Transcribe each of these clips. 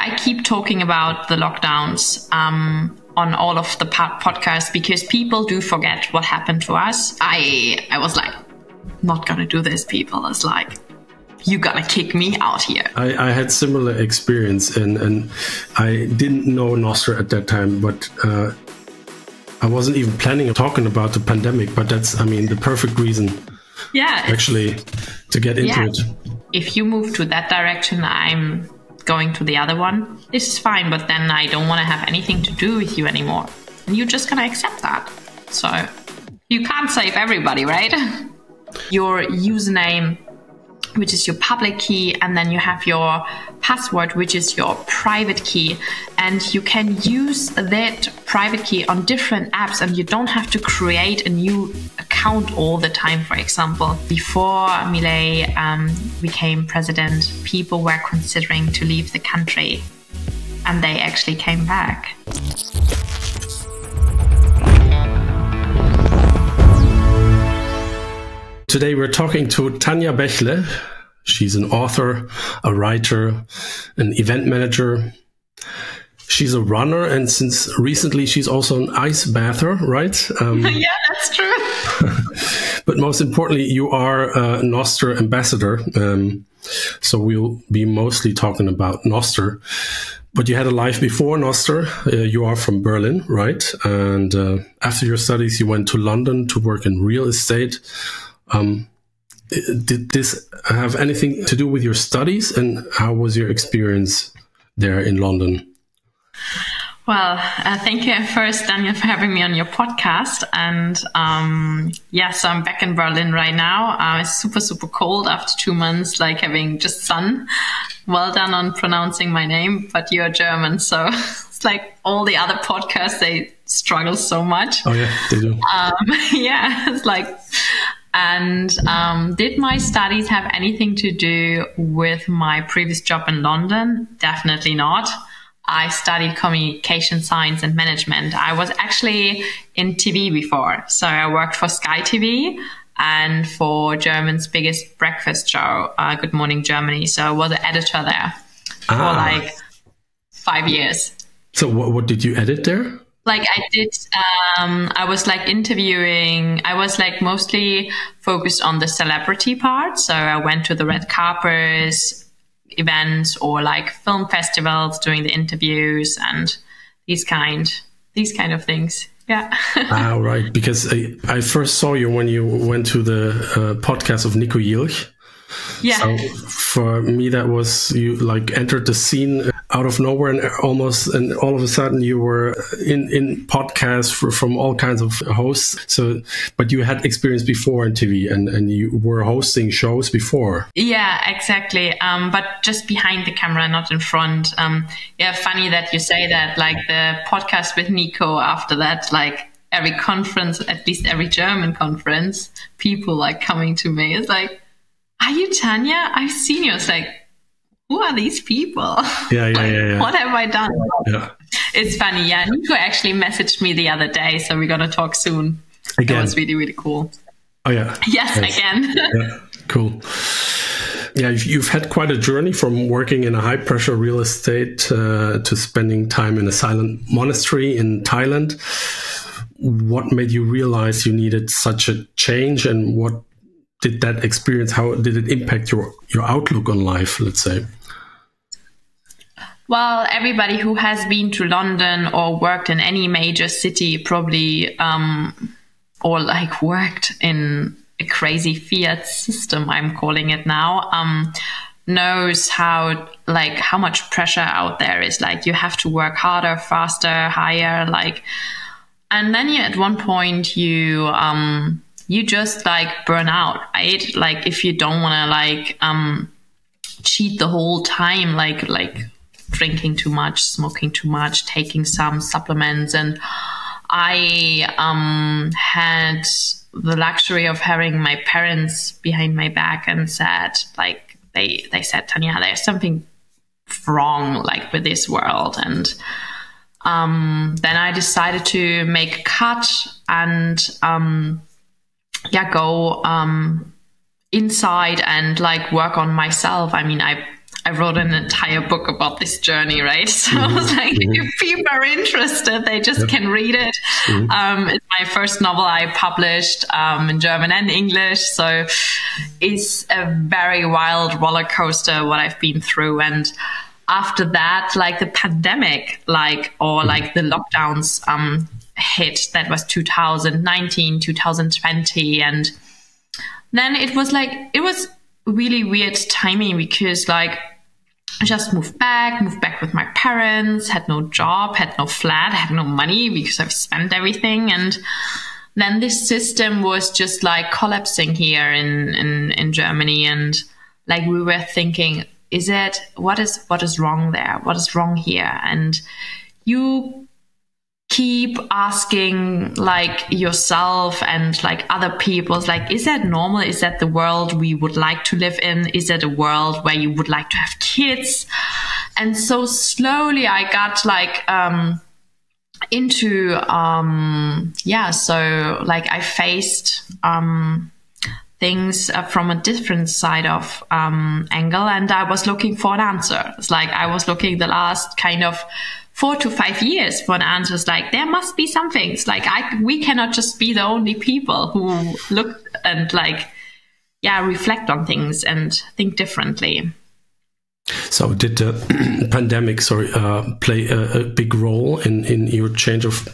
I keep talking about the lockdowns on all of the podcasts because people do forget what happened to us. I was like, not gonna do this, people. It's like, you gotta kick me out here. I had similar experience, and I didn't know Nostr at that time, but I wasn't even planning on talking about the pandemic, but that's, I mean, the perfect reason actually to get into it. If you move to that direction, I'm going to the other one. This is fine, but then I don't want to have anything to do with you anymore. And you're just going to accept that. So you can't save everybody, right? Your username, which is your public key, and then you have your password, which is your private key. And you can use that private key on different apps, and you don't have to create a new account all the time, for example. Before Milei became president, people were considering to leave the country, and they actually came back. Today we're talking to Tanja Bächle. She's an author, a writer, an event manager. She's a runner, and since recently she's also an ice bather, right? Yeah, that's true. But most importantly, you are a Nostr ambassador. So we'll be mostly talking about Nostr. But you had a life before Nostr. You are from Berlin, right? And after your studies, you went to London to work in real estate. Did this have anything to do with your studies, and how was your experience there in London? Well, thank you first, Daniel, for having me on your podcast. And so I'm back in Berlin right now. It's super, super cold after 2 months, like having just sun. Well done on pronouncing my name, but you're German, so it's like all the other podcasts, they struggle so much. Oh yeah, they do. It's like... And did my studies have anything to do with my previous job in London? Definitely not. I studied communication science and management. I was actually in TV before. So I worked for Sky TV and for German's biggest breakfast show, Good Morning Germany. So I was an editor there for like 5 years. So what did you edit there? Like I did, I was like interviewing, I was like mostly focused on the celebrity part. So I went to the red carpets, events, or like film festivals doing the interviews and these kind of things. Yeah. Right. Because I first saw you when you went to the podcast of Nico Jilch. Yeah. So for me, that was, you like entered the scene out of nowhere, and all of a sudden you were in podcasts from all kinds of hosts. So, but you had experience before in TV, and you were hosting shows before. Yeah, exactly. But just behind the camera, not in front. Funny that you say that. Like the podcast with Nico, after that, like every conference, at least every German conference, people like coming to me. It's like, are you Tanja? I've seen you. It's like, who are these people? Yeah. What have I done? Yeah. It's funny. Yeah. Nico actually messaged me the other day, so we're going to talk soon. Again. It was really, really cool. Oh, yeah. Yes. Again. Yeah. Cool. Yeah, you've had quite a journey from working in a high-pressure real estate to spending time in a silent monastery in Thailand. What made you realize you needed such a change, and what did that experience, how did it impact your outlook on life, let's say? Well, everybody who has been to London or worked in any major city probably, or like worked in a crazy fiat system, I'm calling it now, knows how much pressure out there is. Like you have to work harder, faster, higher, and then at one point you just like burn out, right? Like if you don't want to cheat the whole time, like drinking too much, smoking too much, taking some supplements. And I had the luxury of having my parents behind my back and said, like, they said, Tanja, there's something wrong like with this world. And then I decided to make a cut and go inside and like work on myself. I mean, I wrote an entire book about this journey, right? So I was like, if people are interested, they just can read it. It's my first novel I published in German and English. So it's a very wild roller coaster what I've been through. And after that, like the pandemic, like the lockdowns hit, that was 2019, 2020. And then it was really weird timing because like I just moved back with my parents, had no job, had no flat, had no money because I've spent everything. And then this system was just like collapsing here in Germany. And like we were thinking, what is wrong there? What is wrong here? And you keep asking like yourself and like other people's like, is that normal? Is that the world we would like to live in? Is that a world where you would like to have kids? And so slowly I got like into so like I faced things from a different side of angle, and I was looking for an answer. It's like I was looking the last kind of 4 to 5 years for an answer. It's like there must be something. It's like we cannot just be the only people who look and like reflect on things and think differently. So did the pandemic play a big role in your change of,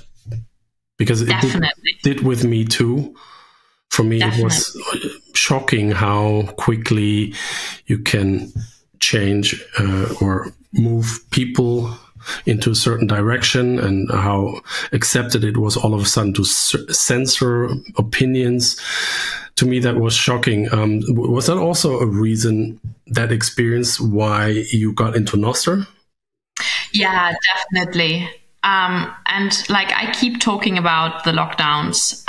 because it did with me too. For me, Definitely. It was shocking how quickly you can change or move people into a certain direction, and how accepted it was all of a sudden to censor opinions. To me, that was shocking. Was that also a reason, that experience, why you got into Nostr? Yeah, definitely. And like I keep talking about the lockdowns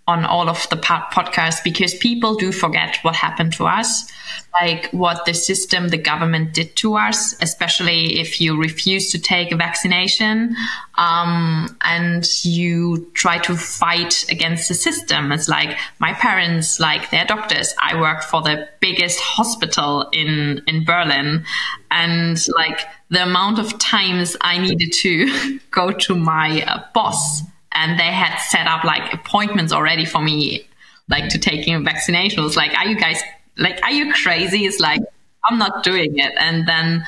on all of the podcasts, because people do forget what happened to us, like what the system, the government did to us, especially if you refuse to take a vaccination and you try to fight against the system. It's like my parents, like they're doctors. I work for the biggest hospital in Berlin, and like the amount of times I needed to go to my boss, and they had set up like appointments already for me, like to taking a vaccination. It was like, are you crazy? It's like, I'm not doing it. And then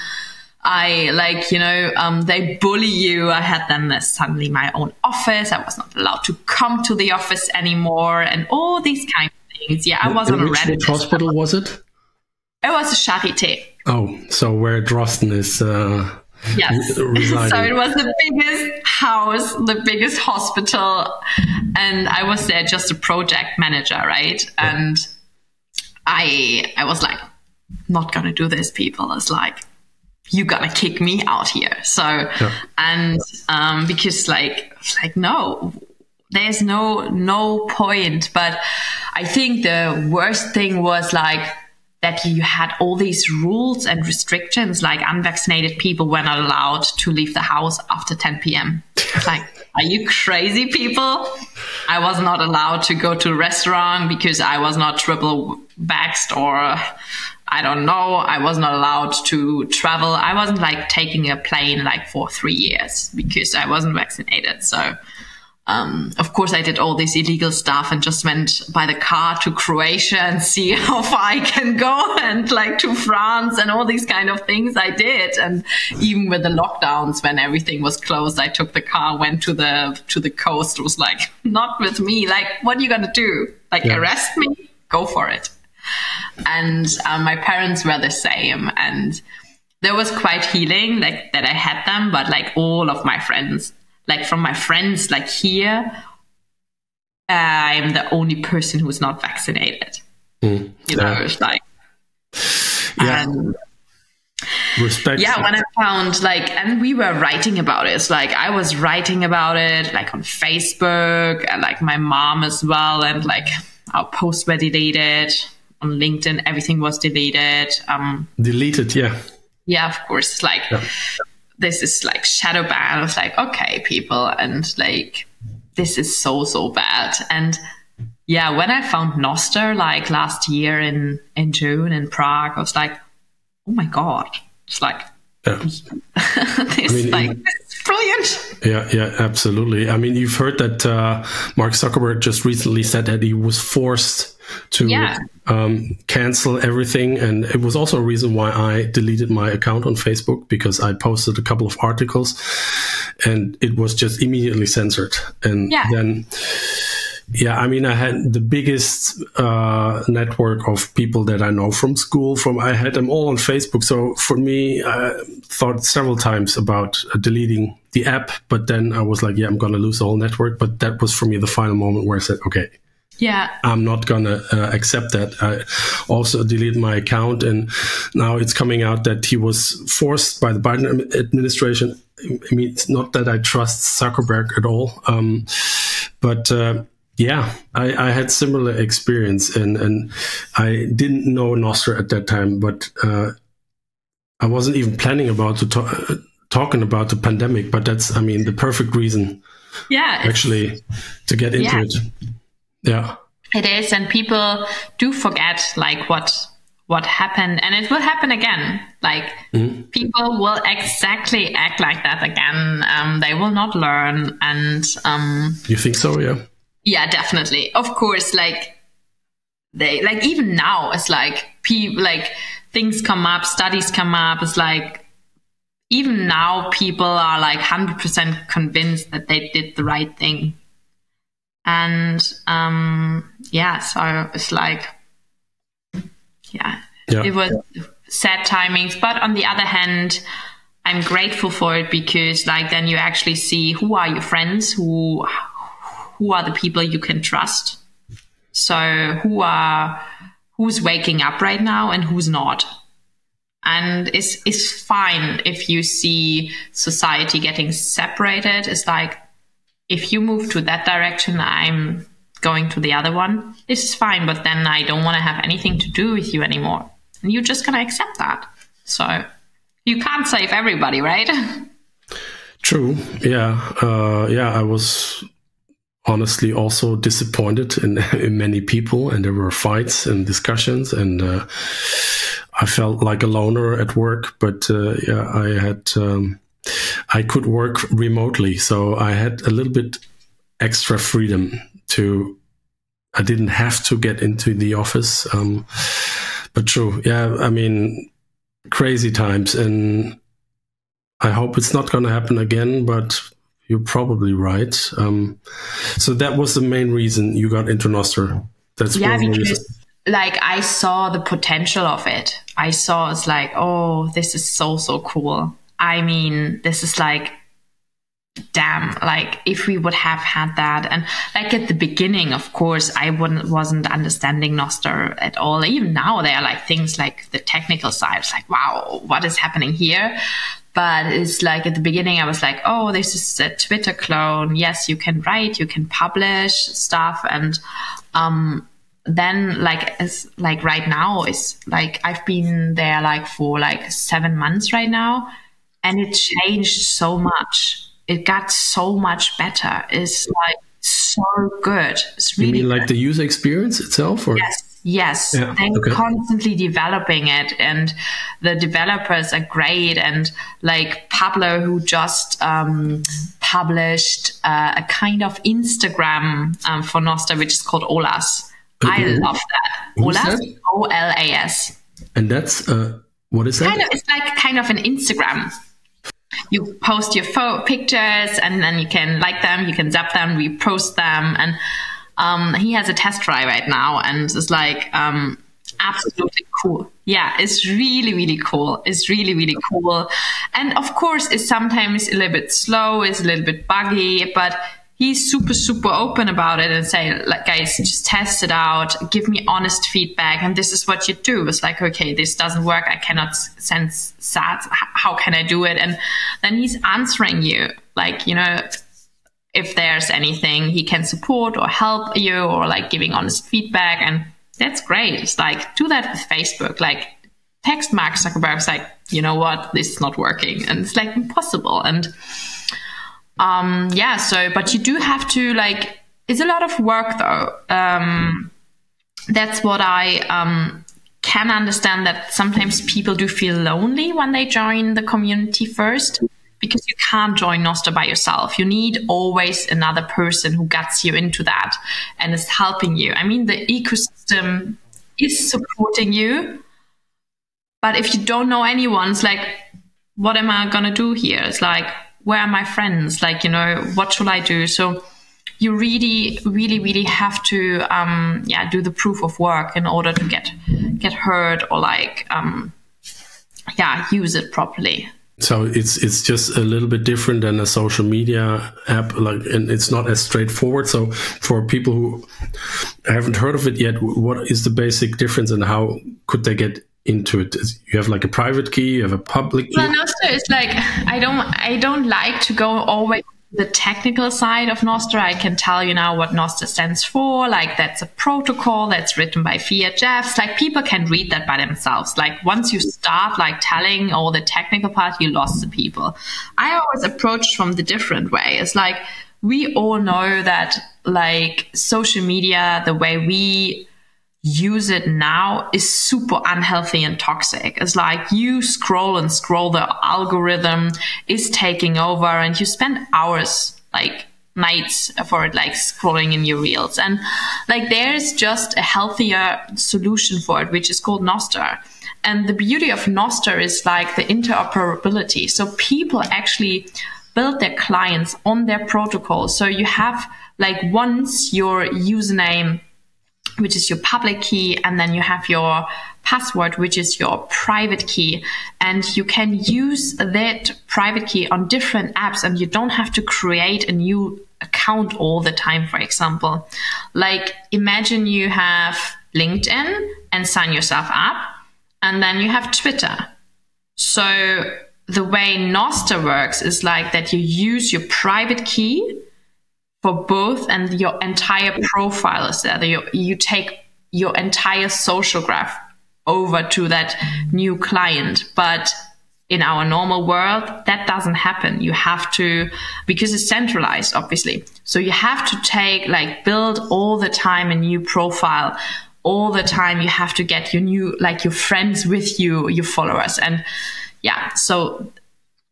they bully you. I had then suddenly my own office. I was not allowed to come to the office anymore, and all these kind of things. Yeah, I was on a red list. Which hospital was it? It was a Charité. Oh, so where Drosten is yes. residing. So it was the biggest house, the biggest hospital, and I was there just a project manager, right? Yeah. And I was like, not gonna do this, people. It's like, you gotta kick me out here. So, and because no, there's no point. But I think the worst thing was like that you had all these rules and restrictions, like unvaccinated people were not allowed to leave the house after 10 p.m. Like, are you crazy, people? I was not allowed to go to a restaurant because I was not triple vaxxed, or I don't know. I was not allowed to travel. I wasn't like taking a plane like for 3 years because I wasn't vaccinated. So, of course, I did all this illegal stuff and just went by the car to Croatia and see how far I can go, and like to France and all these kind of things I did. And even with the lockdowns, when everything was closed, I took the car, went to the coast. It was like, not with me. Like, what are you going to do? Like, arrest me? Go for it. And my parents were the same. And there was quite healing, like that I had them, but like all of my friends, like from my friends, like here, I'm the only person who's not vaccinated. You know, it's like, respect. Yeah, when I found like, and we were writing about it. It's like I was writing about it, like on Facebook, and like my mom as well, and like our posts were deleted on LinkedIn. Everything was deleted. Deleted, yeah. Yeah, of course. It's like. Yeah. This is like shadow ban. I was like, okay, people. And like, this is so bad. And yeah, when I found Nostr, like last year in June in Prague, I was like, oh my God, it's like, this is brilliant. Yeah, absolutely. I mean, you've heard that Mark Zuckerberg just recently said that he was forced to cancel everything. And it was also a reason why I deleted my account on Facebook, because I posted a couple of articles and it was just immediately censored. And then, I mean, I had the biggest network of people that I know from school. I had them all on Facebook. So for me, I thought several times about deleting the app, but then I was like, I'm going to lose the whole network. But that was for me the final moment where I said, okay, I'm not going to accept that. I also deleted my account, and now it's coming out that he was forced by the Biden administration. I mean, it's not that I trust Zuckerberg at all, but I had similar experience, and I didn't know Nostr at that time, but I wasn't even planning about talking about the pandemic, but that's, I mean, the perfect reason actually to get into it. Yeah, it is. And people do forget like what happened, and it will happen again. Like people will exactly act like that again. They will not learn. And you think so? Yeah. Yeah, definitely. Of course, like even now, it's like things come up, studies come up. It's like even now people are like 100% convinced that they did the right thing. And so it's like, it was sad timings. But on the other hand, I'm grateful for it, because like then you actually see who are your friends, who are the people you can trust. So who's waking up right now and who's not. And it's fine if you see society getting separated. It's like, if you move to that direction, I'm going to the other one. This is fine, but then I don't want to have anything to do with you anymore. And you're just going to accept that. So you can't save everybody, right? True. Yeah. I was honestly also disappointed in many people, and there were fights and discussions, and I felt like a loner at work, but I could work remotely, so I had a little bit extra freedom I didn't have to get into the office. But true. Yeah. I mean, crazy times, and I hope it's not going to happen again, but you're probably right. So that was the main reason you got into Nostr. That's because like I saw the potential of it. I saw it's like, oh, this is so cool. I mean, this is like, damn, like if we would have had that. And like at the beginning, of course, I wasn't understanding Nostr at all. Even now there are like things like the technical side. It's like, wow, what is happening here? But it's like at the beginning, I was like, oh, this is a Twitter clone. Yes, you can write, you can publish stuff. And then like right now is like, I've been there like for like 7 months right now. And it changed so much. It got so much better. It's like so good. It's really You mean like the user experience itself? Or? Yes. Yeah, they're constantly developing it, and the developers are great. And like Pablo, who just published a kind of Instagram for Nostr, which is called Olas. I love that. Olas, O-L-A-S. And that's what is that? It's like kind of an Instagram. You post your pictures, and then you can like them, you can zap them, repost them, and he has a test try right now, and it's like absolutely cool. Yeah, it's really cool. It's really cool, and of course, it's sometimes a little bit slow, it's a little bit buggy, but he's super open about it and say, like, guys, just test it out, give me honest feedback, and this is what you do. It's like, okay, this doesn't work, I cannot sense sats, how can I do it? And then he's answering you, like, you know, if there's anything he can support or help you, or like giving honest feedback. And that's great. It's like, do that with Facebook, like text Mark Zuckerberg, it's like, you know what, this is not working, and it's like impossible. And but you do have to, like, it's a lot of work though. That's what I can understand that sometimes people do feel lonely when they join the community first, because you can't join Nostr by yourself. You need always another person who gets you into that and is helping you. I mean, the ecosystem is supporting you, but if you don't know anyone, it's like, what am I going to do here? It's like, where are my friends? Like, what should I do? So you really, really, really have to, do the proof of work in order to get heard or use it properly. So it's just a little bit different than a social media app, and it's not as straightforward. So for people who haven't heard of it yet, what is the basic difference and how could they get into it? You have like a private key, you have a public key. Well, Nostr is like, I don't like to go always the technical side of Nostr. I can tell you now what Nostr stands for. Like, that's a protocol that's written by Fiat Jeffs. Like, people can read that by themselves. Like, once you start telling all the technical part, you lost the people. I always approach from the different way. It's like, we all know that social media, the way we use it now, is super unhealthy and toxic. It's like you scroll and scroll, the algorithm is taking over and you spend hours, nights for it, scrolling in your reels. And there's just a healthier solution for it, which is called Nostr. And the beauty of Nostr is the interoperability. So people actually build their clients on their protocol. So you have once your username, which is your public key, and then you have your password, which is your private key. And you can use that private key on different apps, and you don't have to create a new account all the time, for example. Imagine you have LinkedIn and sign yourself up, and then you have Twitter. So the way Nostr works is that you use your private key for both, and your entire profile is there. You take your entire social graph over to that new client. But in our normal world, that doesn't happen. You have to, because it's centralized, obviously. So you have to build all the time a new profile. All the time you have to get your new, your friends with you, your followers. And so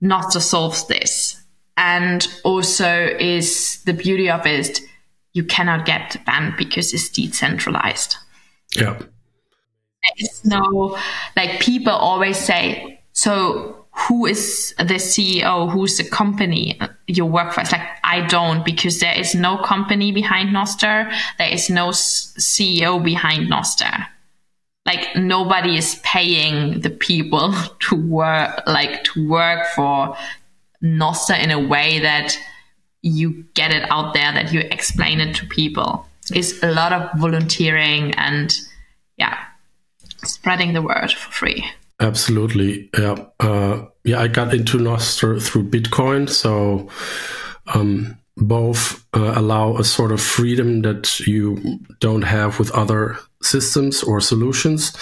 Nostr solves this. And also is the beauty of it, you cannot get banned because it's decentralized. Yeah. There is no, people always say, so who is the CEO? Who's the company you work for? It's I don't, because there is no company behind Nostr. There is no CEO behind Nostr. Nobody is paying the people to work for Nostr in a way that you get it out there, that you explain it to people. It's a lot of volunteering and spreading the word for free. Absolutely. Yeah. I got into Nostr through Bitcoin. So both allow a sort of freedom that you don't have with other systems or solutions.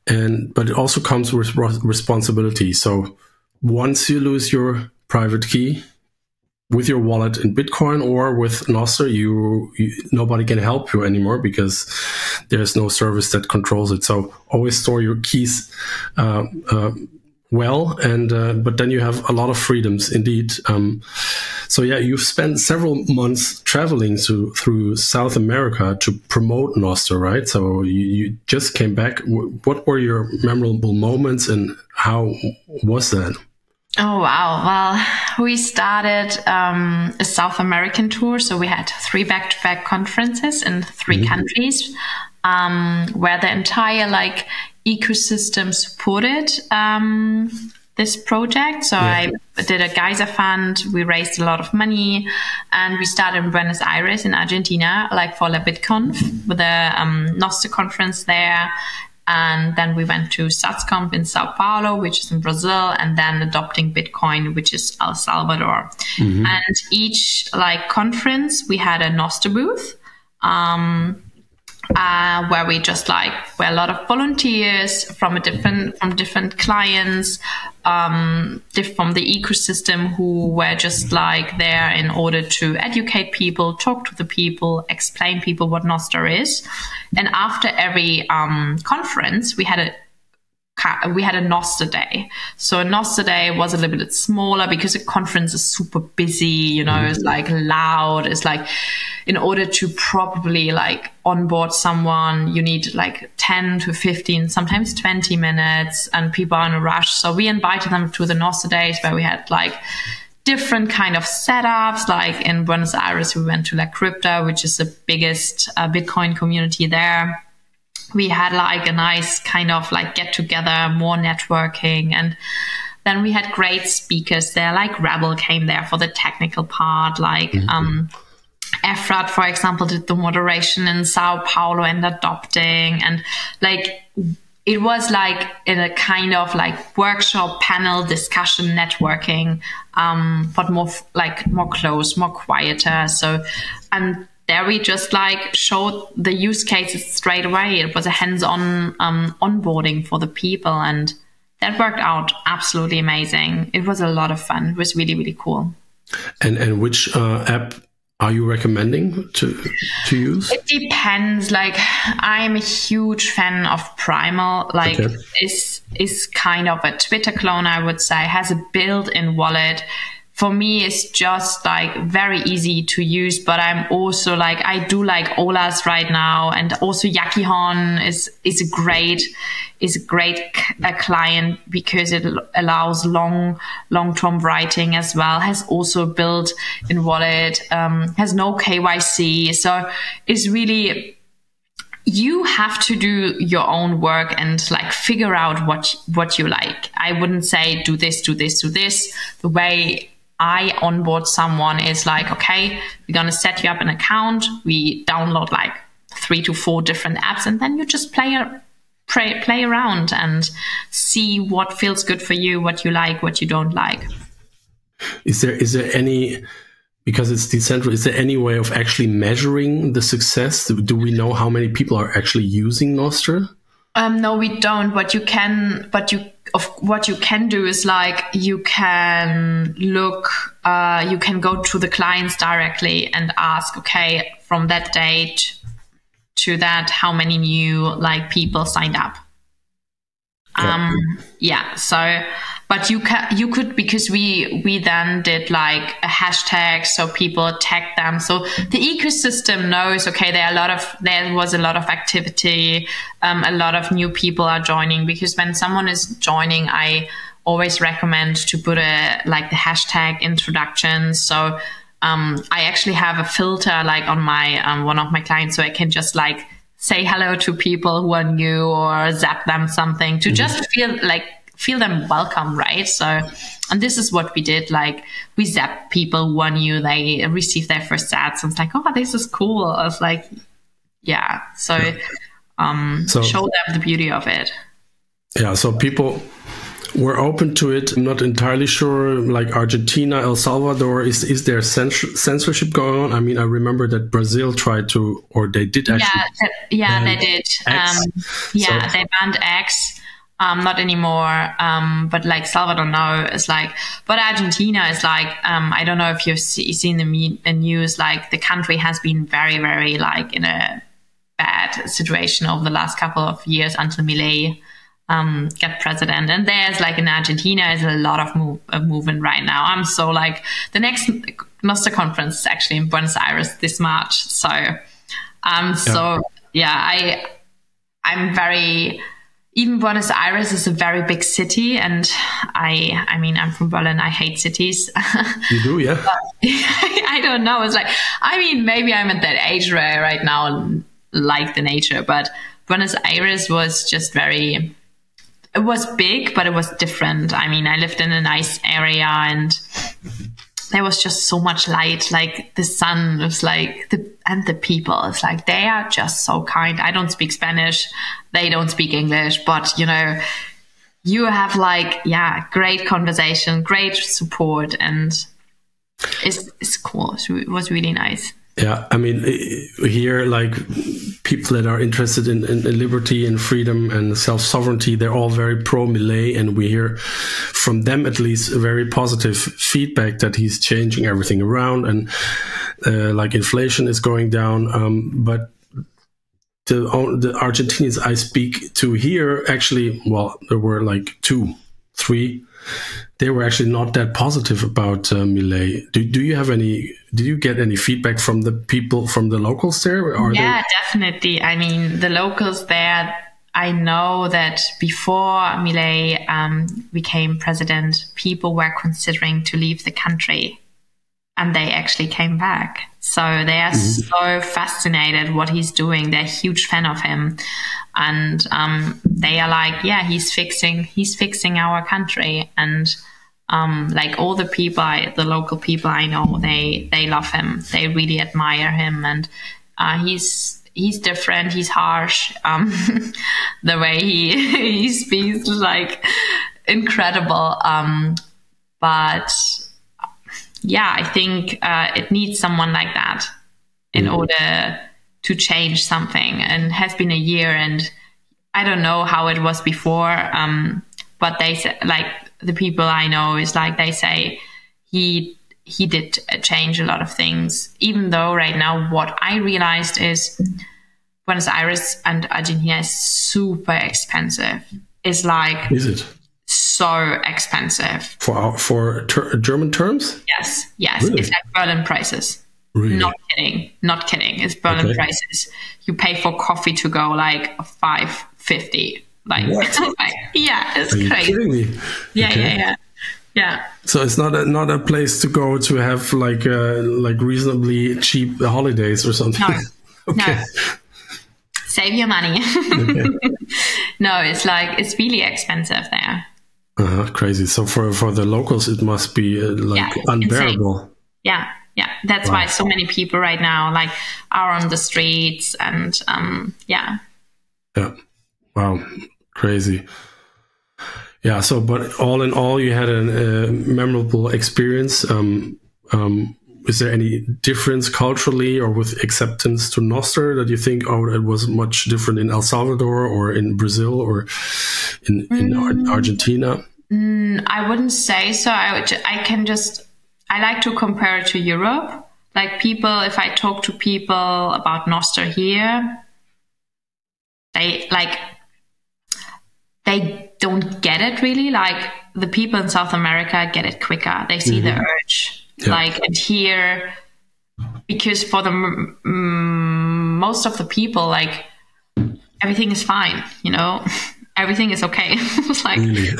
But it also comes with responsibility. So once you lose your private key with your wallet in Bitcoin or with Nostr, nobody can help you anymore because there's no service that controls it. So always store your keys well, but then you have a lot of freedoms indeed. You've spent several months traveling through South America to promote Nostr, right? So you just came back. What were your memorable moments and how was that? Oh, wow. Well, we started a South American tour. So we had 3 back-to-back conferences in 3 countries where the entire ecosystem supported this project. So I did a Geyser fund. We raised a lot of money and we started in Buenos Aires in Argentina, for La BitConf with a Nostr conference there. And then we went to SatsConf in Sao Paulo, which is in Brazil, and then adopting Bitcoin, which is El Salvador. And each conference, we had a Nostr booth. where we just like were a lot of volunteers from different clients, from the ecosystem, who were just like there in order to educate people, talk to the people, explain people what Nostr is. And after every conference, we had a Nostr day. So a Nostr day was a little bit smaller because a conference is super busy, you know, it's like loud. It's like, in order to probably like onboard someone, you need like 10 to 15, sometimes 20 minutes, and people are in a rush. So we invited them to the Nostr days, where we had like different kind of setups. Like in Buenos Aires, we went to La Crypta, which is the biggest Bitcoin community there. We had like a nice kind of like get together, more networking. And then we had great speakers there, like Rebel came there for the technical part, like Efrat, for example, did the moderation in Sao Paulo and adopting. And like, it was like in a kind of like workshop, panel discussion, networking, but more close, more quieter. So, and there we just like showed the use cases straight away. It was a hands-on onboarding for the people, and that worked out absolutely amazing. It was a lot of fun. It was really, really cool. And which app are you recommending to use? It depends. Like, I'm a huge fan of Primal. Like, is kind of a Twitter clone, I would say. Has a built-in wallet. For me, it's just like very easy to use, but I'm also like, I do like Olas right now. And also Yakihon is a great client, because it allows long-term writing as well, has also built in wallet, has no KYC. So it's really, you have to do your own work and like figure out what you like. I wouldn't say do this, do this, do this. The way I onboard someone is like, okay, we're going to set you up an account. We download like 3 to 4 different apps, and then you just play around and see what feels good for you, what you like, what you don't like. Is there any, because it's decentralized, is there any way of actually measuring the success? Do we know how many people are actually using Nostr? No, we don't. What you can do is like, you can look, you can go to the clients directly and ask, okay, from that date to that, how many new like people signed up? Yeah. So, but you could, because we then did like a hashtag, so people tag them. So the ecosystem knows, okay, there was a lot of activity, a lot of new people are joining, because when someone is joining, I always recommend to put the hashtag introduction. So, I actually have a filter like on my, one of my clients, so I can just like say hello to people who are new or zap them something to just feel them welcome, right? So, and this is what we did. Like, we zap people who are new, they received their first sats, and it's like, oh, this is cool. I was like, yeah. So, show them the beauty of it. Yeah. So people were open to it. I'm not entirely sure, like Argentina, El Salvador, is there censorship going on? I mean, I remember that Brazil tried to, or they did actually. Yeah, they did. They banned X. Not anymore. But like Salvador now is like, but Argentina is like, I don't know if you've seen the news, like the country has been very, very like in a bad situation over the last couple of years until Milei get president. And there's like in Argentina is a lot of movement right now. I'm so like, the next Nostr conference is actually in Buenos Aires this March. So, I'm very, even Buenos Aires is a very big city, and I mean, I'm from Berlin. I hate cities. You do, yeah? I don't know. It's like, I mean, maybe I'm at that age where right now like the nature, but Buenos Aires was just very, it was big, but it was different. I mean, I lived in a nice area, and there was just so much light. Like the sun was like, and the people, it's like, they are just so kind. I don't speak Spanish. They don't speak English, but you know, you have like, great conversation, great support, and it's cool. It was really nice. Yeah, I mean, here, like, people that are interested in liberty and freedom and self-sovereignty, they're all very pro-Milei, and we hear from them at least very positive feedback that he's changing everything around, and like inflation is going down. But the Argentinians I speak to here, actually, well, there were like 2, 3. They were actually not that positive about Milei. Do you have any? Did you get any feedback from the people, from the locals there? Yeah, definitely. I mean, the locals there, I know that before Milei became president, people were considering to leave the country, and they actually came back. So they are so fascinated what he's doing. They're a huge fan of him, and they are like, yeah, he's fixing our country. And like all the people, the local people I know, they love him. They really admire him, and he's different. He's harsh. The way he speaks is like incredible. But yeah, I think it needs someone like that in order to change something. And it has been a year, and I don't know how it was before. But they say, like, the people I know is like, they say he did change a lot of things, even though right now what I realized is Buenos Aires and Argentina is super expensive. Is it so expensive for German terms? Yes, Really? It's like Berlin prices. Really? Not kidding. It's Berlin prices. You pay for coffee to go like $5.50. Like, yeah, it's crazy. Are you kidding me? Yeah. So it's not a place to go to have like reasonably cheap holidays or something. No, Okay. No. Save your money. Okay. No, it's really expensive there. Crazy. So for the locals, it must be unbearable. Insane. Yeah. That's why so many people right now like are on the streets, and yeah. Wow, crazy. Yeah. So, but all in all, you had a memorable experience. Is there any difference culturally or with acceptance to Nostr that you think, it was much different in El Salvador or in Brazil or in Argentina? I wouldn't say so. I like to compare it to Europe. Like people, if I talk to people about Nostr here, they don't get it really. Like the people in South America get it quicker. They see the urge. Yeah. And here, because for the most of the people, like everything is fine, everything is okay. It's like, really?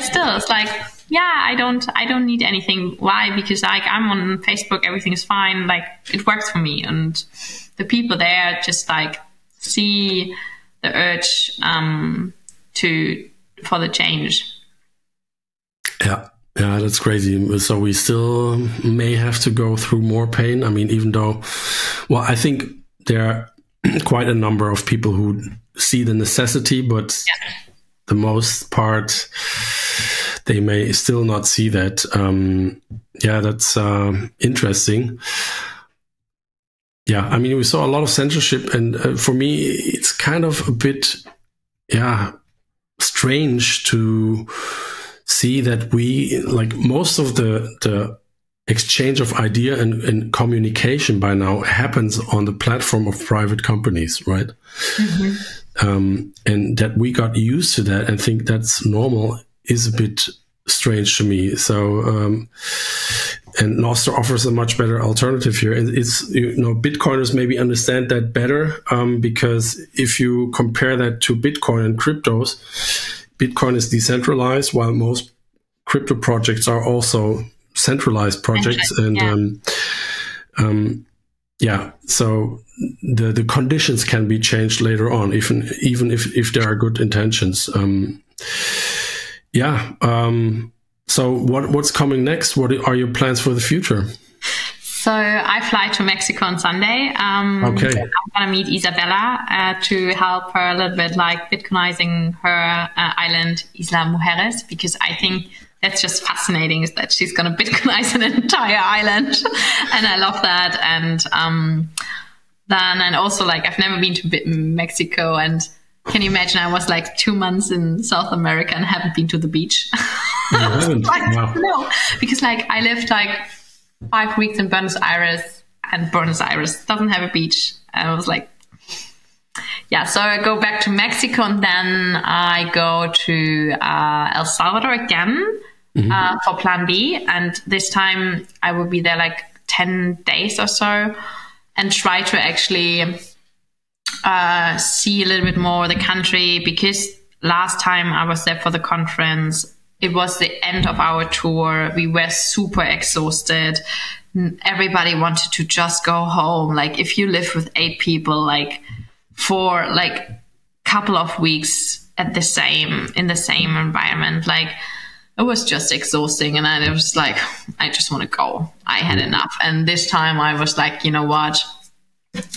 Still, it's like, I don't need anything. Why? Because like I'm on Facebook, everything is fine. Like it works for me, and the people there just like see the urge for the change. Yeah, that's crazy. So we still may have to go through more pain. I mean, even though, I think there are quite a number of people who see the necessity, but the most part, they may still not see that. That's interesting. Yeah, I mean, we saw a lot of censorship, and for me, it's kind of a bit, strange to see that we, like most of the exchange of idea and communication by now happens on the platform of private companies, right? And that we got used to that and think that's normal is a bit strange to me. So, and Nostr offers a much better alternative here. And it's, Bitcoiners maybe understand that better, because if you compare that to Bitcoin and cryptos, Bitcoin is decentralized, while most crypto projects are also centralized projects. So the conditions can be changed later on, even if there are good intentions. So what's coming next? What are your plans for the future? So I fly to Mexico on Sunday. Okay. I'm going to meet Isabella to help her a little bit, like Bitcoinizing her island, Isla Mujeres, because I think that's just fascinating, is that she's going to Bitcoinize an entire island. And I love that. And Then, and also like I've never been to Mexico, and can you imagine I was like 2 months in South America and haven't been to the beach? Wow. No, because like I lived like 5 weeks in Buenos Aires, and Buenos Aires doesn't have a beach. And I was like, yeah, so I go back to Mexico, and then I go to El Salvador again for Plan B. And this time I will be there like 10 days or so, and try to actually see a little bit more the country, because last time I was there for the conference, it was the end of our tour. We were super exhausted. Everybody wanted to just go home. Like if you live with 8 people, like for like a couple of weeks in the same environment, like it was just exhausting. And I was like, I just want to go. I had enough. And this time I was like, you know what?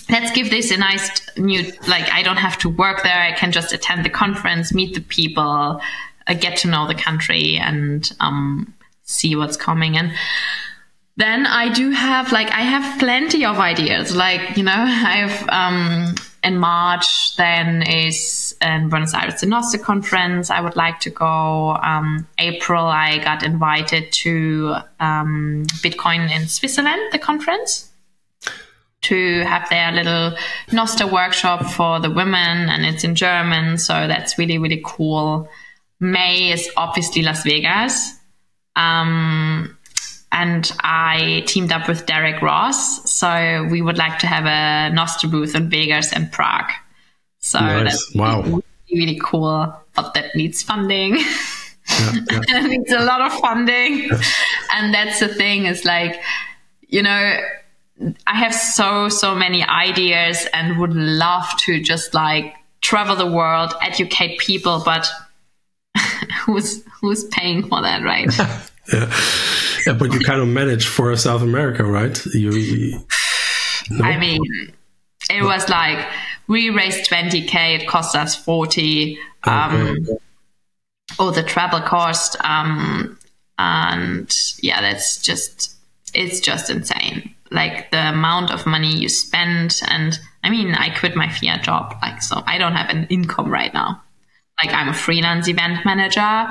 Let's give this a nice new, like, I don't have to work there. I can just attend the conference, meet the people, get to know the country, and see what's coming. And then I do have, like, I have plenty of ideas. Like, you know, I have, in March, then is in Buenos Aires, the Nostr conference. I would like to go. April, I got invited to Bitcoin in Switzerland, the conference, to have their little Nostr workshop for the women, and it's in German, so that's really, really cool. May is obviously Las Vegas, and I teamed up with Derek Ross, so we would like to have a Nostr booth in Vegas and Prague. So nice. That's Wow. really cool, but that needs funding. Yeah. It needs a lot of funding, and that's the thing, is like, you know, I have so many ideas and would love to just like travel the world, educate people, but who's paying for that, right? Yeah, but you kind of managed for South America, right? No? I mean, it was like we raised 20K, it cost us 40, or the travel cost, and yeah, it's just insane. Like the amount of money you spend. And I mean, I quit my fiat job, like, so I don't have an income right now. Like I'm a freelance event manager.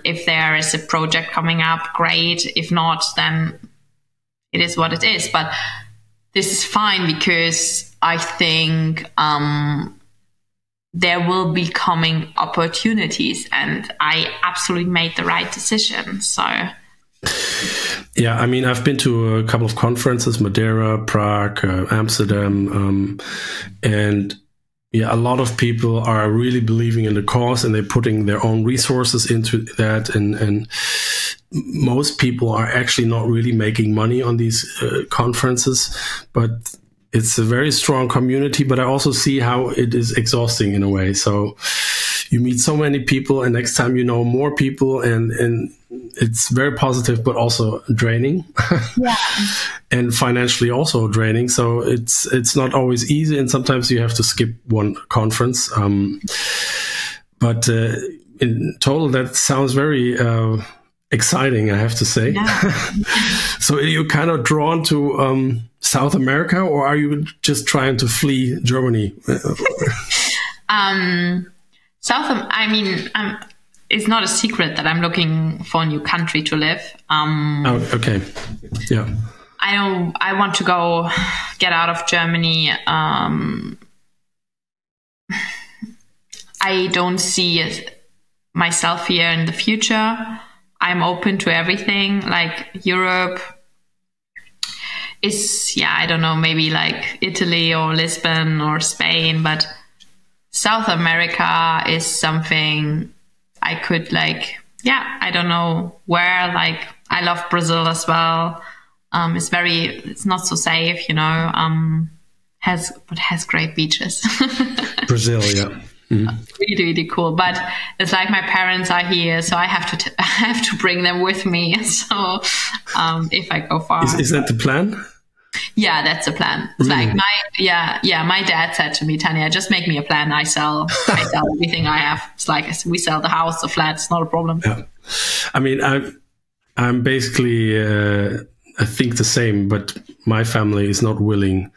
If there is a project coming up, great. If not, then it is what it is. But this is fine, because I think there will be coming opportunities, and I absolutely made the right decision. So yeah, I mean, I've been to a couple of conferences, Madeira, Prague, Amsterdam, and yeah, a lot of people are really believing in the cause, and they're putting their own resources into that. And most people are actually not really making money on these conferences, but it's a very strong community. But I also see how it is exhausting in a way. So you meet so many people, and next time you know more people, and it's very positive, but also draining. yeah. And financially also draining. So it's not always easy, and sometimes you have to skip one conference. But in total, that sounds very exciting, I have to say. Yeah. So are you kind of drawn to South America, or are you just trying to flee Germany? I mean, it's not a secret that I'm looking for a new country to live. Oh, okay. Yeah. I want to go get out of Germany. I don't see myself here in the future. I'm open to everything. Like Europe is, yeah, I don't know, maybe like Italy or Lisbon or Spain, but South America is something I could like, yeah, I don't know where. Like I love Brazil as well. It's not so safe, you know, but has great beaches. Brazil, yeah. Really, really cool. But it's like my parents are here, so I have to bring them with me. So if I go far, is that the plan? Yeah, that's the plan. It's really? Like my dad said to me, Tanja, just make me a plan. I sell everything I have. It's like we sell the house, the flat. It's not a problem. Yeah. I mean, I'm basically I think the same, but my family is not willing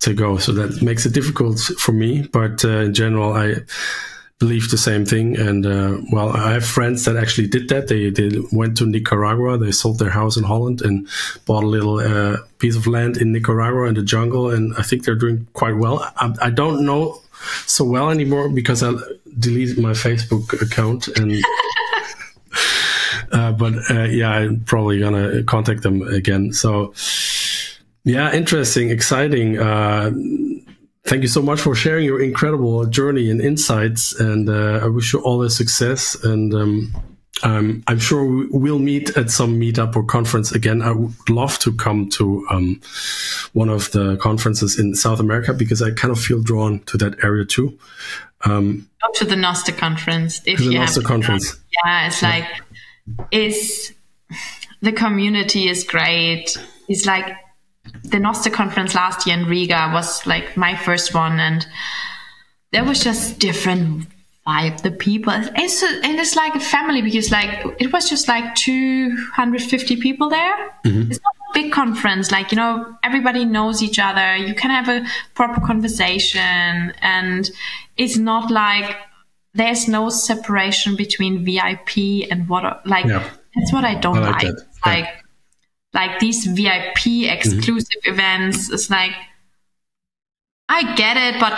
to go. So that makes it difficult for me. But in general, I believe the same thing. And well, I have friends that actually did that. They went to Nicaragua. They sold their house in Holland and bought a little piece of land in Nicaragua in the jungle. And I think they're doing quite well. I don't know so well anymore because I deleted my Facebook account. And but yeah, I'm probably gonna contact them again. So yeah, interesting, exciting. Thank you so much for sharing your incredible journey and insights, and I wish you all the success. And I'm sure we'll meet at some meetup or conference again. I would love to come to one of the conferences in South America because I kind of feel drawn to that area too. Go to the Nostr conference. If to the Nostr conference. Yeah, it's like, the community is great. It's like, the Nostr conference last year in Riga was like my first one, and there was just different vibe. The people, and it's like a family because like it was just like 250 people there. Mm-hmm. It's not a big conference, like, you know, everybody knows each other. You can have a proper conversation, and it's not like there's no separation between VIP and what. Like that's what I don't like. Like these VIP exclusive events, it's like, I get it, but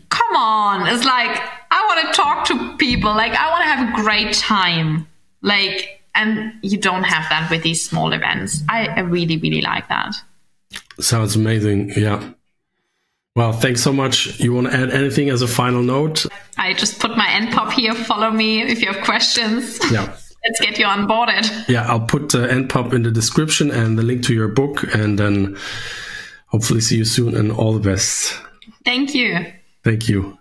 come on. It's like, I want to talk to people. Like, I want to have a great time. Like, and you don't have that with these small events. I really, really like that. Sounds amazing. Yeah. Well, thanks so much. You want to add anything as a final note? I just put my NPOP here. Follow me if you have questions. Yeah. Let's get you onboarded. Yeah, I'll put the NPOP in the description and the link to your book, and then hopefully see you soon, and all the best. Thank you. Thank you.